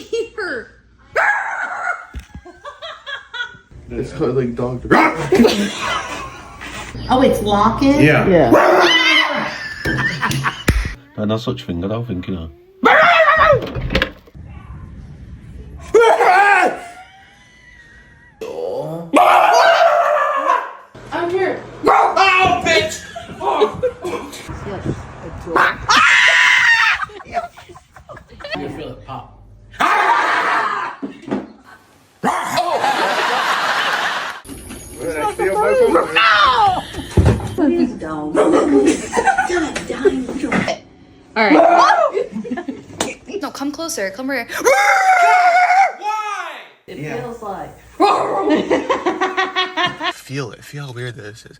Here. It's called like dog. Oh, it's locking? Yeah. Not no such thing, I don't think, you know. I'm here. Oh, bitch! You feel it pop. All right. No, come closer. Come here. Why? It feels like. Feel it. Feel how weird this is.